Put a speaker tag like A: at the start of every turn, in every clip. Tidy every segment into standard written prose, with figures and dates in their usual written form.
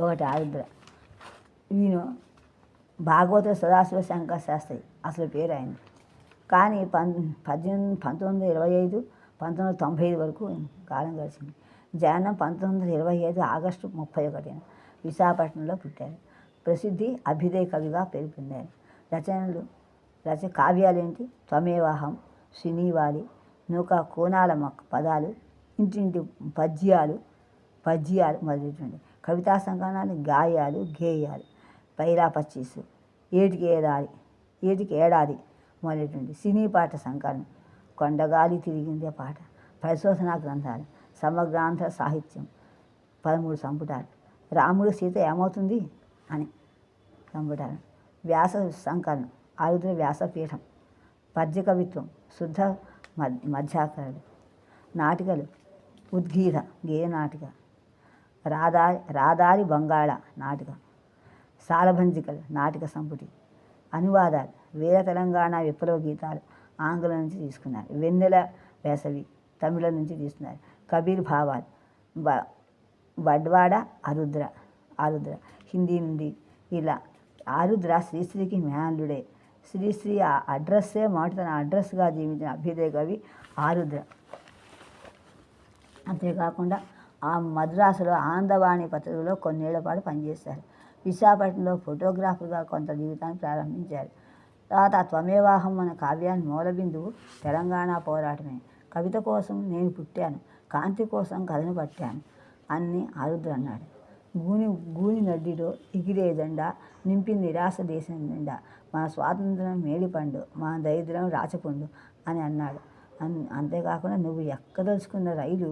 A: ఒకటి ఆరుద్ర. ఈయన భాగవత సదాశివ శంకర శాస్త్రి అసలు పేరు అయింది. కానీ 1925 1995 వరకు కాలం గడిచింది. జననం 1925 ఆగస్టు 31న విశాఖపట్నంలో పుట్టారు. ప్రసిద్ధి అభ్యుదయ కవిగా పేరు పొందారు. కావ్యాలేంటి? త్వమేవాహం, శ్రీనివాలి, నూక కోణాల పదాలు, ఇంటింటి పద్యాలు మొదలైనటువంటి కవితా సంకలనాలు, గాయాలు, గేయాలు, పైలా 25, ఏటికి ఏడాది మొదలైనటువంటి సినీ పాట సంకలనం, కొండగాలి తిరిగిందే పాట, పరిశోధనా గ్రంథాలు, సమగ్రాంధ్ర సాహిత్యం 13 సంపుటాలు, రాముడు సీత ఏమవుతుంది అని సంపుటాలు, వ్యాస సంకలనం, ఆరుద్ర వ్యాసపీఠం, పద్య కవిత్వం, శుద్ధ మధ్యాకరుడు, నాటికలు, ఉద్గీత గేయ నాటిక, రాదారి బంగాళ నాటిక, సాలభంజికలు నాటిక సంపుటి, అనువాదాలు, వీర తెలంగాణ విప్లవ గీతాలు ఆంగ్లం నుంచి తీసుకున్నారు. వెన్నెల వేసవి తమిళం నుంచి తీసుకున్నారు. కబీర్ భావాలు, బడ్వాడ ఆరుద్ర హిందీ నుండి. ఇలా ఆరుద్ర శ్రీశ్రీకి మేనల్లుడే. శ్రీశ్రీ ఆ అడ్రస్సే తన అడ్రస్గా జీవించిన అభ్యుదయ కవి ఆరుద్ర. అంతేకాకుండా ఆ మద్రాసులో ఆనందవాణి పత్రికలో కొన్నేళ్ల పాటు పనిచేశారు. విశాఖపట్నంలో ఫోటోగ్రాఫర్గా కొంత జీవితాన్ని ప్రారంభించారు. తర్వాత త్వమేవాహం అనే కావ్యాన్ని మూలబిందువు తెలంగాణ పోరాటమే. కవిత కోసం నేను పుట్టాను, కాంతి కోసం కథను పట్టాను అని ఆరుద్ర అన్నాడు. గూని నడ్డిలో ఎగిరే జెండా నింపింది నిరాశ దేశం నిండా, మన స్వాతంత్రం మేడిపండు, మన దరిద్రం రాచపుండు అని అన్నాడు. అంతేకాకుండా నువ్వు ఎక్కదలుచుకున్న రైలు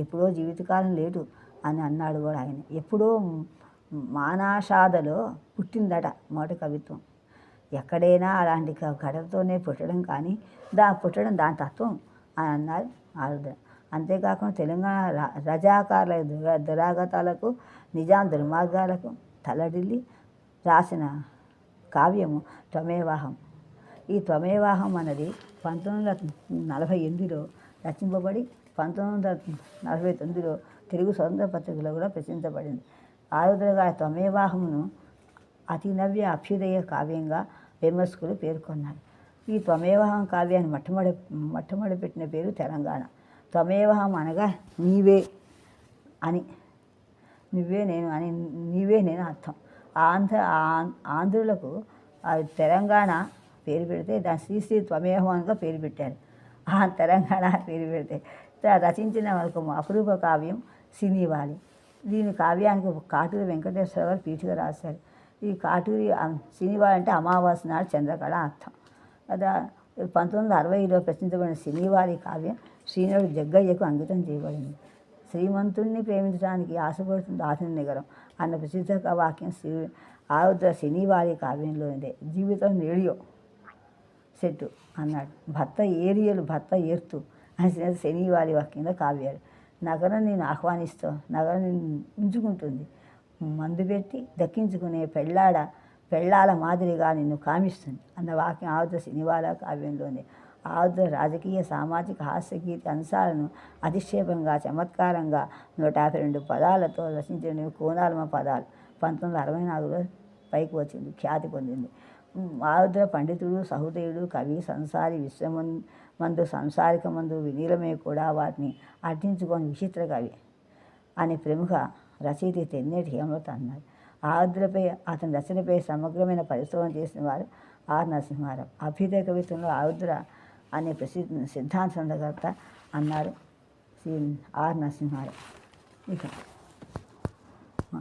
A: ఎప్పుడో జీవితకాలం లేటు అని అన్నాడు కూడా ఆయన. ఎప్పుడో మానాషాదలో పుట్టిందట మొదటి కవిత్వం. ఎక్కడైనా అలాంటి ఘటనతోనే పుట్టడం, కానీ పుట్టడం దాని తత్వం అని అన్నారు ఆరుద్ర. అంతేకాకుండా తెలంగాణ రజాకారుల దురాగతాలకు, నిజాం దుర్మార్గాలకు తలడిల్లి రాసిన కావ్యము త్వమేవాహం. ఈ త్వమేవాహం అన్నది 1948లో రచింపబడి 1949లో తెలుగు స్వతంత్ర పత్రికలో కూడా ప్రచురించబడింది. ఆరుద్ర గారి త్వమేవాహమును అతినవ్య అభ్యుదయ కావ్యంగా విమర్శకులు పేర్కొన్నారు. ఈ త్వమేవాహం కావ్యాన్ని మొట్టమొదటి పెట్టిన పేరు తెలంగాణ. త్వమేవాహం అనగా నీవే అని, నువ్వే నేను అని, నీవే నేను అర్థం. ఆంధ్రులకు తెలంగాణ పేరు పెడితే దాని శ్రీశ్రీ త్వమేవాహంగా పేరు పెట్టారు. తెలంగాణ పేరు పెడితే రచించిన వాళ్ళకు అపురూప కావ్యం శ్రీనివాలి. దీని కావ్యానికి కాటూరి వెంకటేశ్వర గారు పీఠిగా రాశారు. ఈ కాటూరి శ్రీనివాలి అంటే అమావాస్య నాడు చంద్రకళ అర్థం. 1960లో ప్రచురించబడిన శ్రీనివాలి కావ్యం శ్రీనుడు జగ్గయ్యకు అంకితం చేయబడింది. శ్రీమంతుణ్ణి ప్రేమించడానికి ఆశపడుతుంది ఆధునిక నగరం అన్న ప్రసిద్ధ వాక్యం ఆరుద్ర శ్రీనివాలి కావ్యంలోనిదే. జీవితం రేడియో సెట్టు అన్నాడు. భర్త ఏర్తు అని శనివాలి వాక్యంలో కావ్యాలు. నగరం నేను ఆహ్వానిస్తూ, నగరం నేను ఉంచుకుంటుంది, మందు పెట్టి దక్కించుకునే పెళ్ళాల మాదిరిగా నిన్ను కామిస్తుంది అన్న వాక్యం ఆరుద్ర శ్రీనివాల కావ్యంలోనే. ఆరుద్ర రాజకీయ, సామాజిక, హాస్యగీతి అంశాలను అధిక్షేపంగా, చమత్కారంగా 152 పదాలతో రచించిన కోణాలమ పదాలు 1964లో పైకి వచ్చింది, ఖ్యాతి పొందింది. ఆరుద్ర పండితుడు, సహృదయుడు, కవి, సంసారి, సంసారిక మందు వినీలమే కూడా వాటిని అర్థించుకొని విచిత్ర కవి అని ప్రముఖ రచయిత తెన్నేటి హేమలత అన్నారు. ఆరుద్రపై, అతని రచనపై సమగ్రమైన పరిశోధన చేసిన వారు ఆర్ నరసింహారావు. అభ్యుదయ కవిత్వంలో ఆరుద్ర అనే సిద్ధాంత సందకర్త అన్నారు ఆర్ నరసింహారావు. ఇక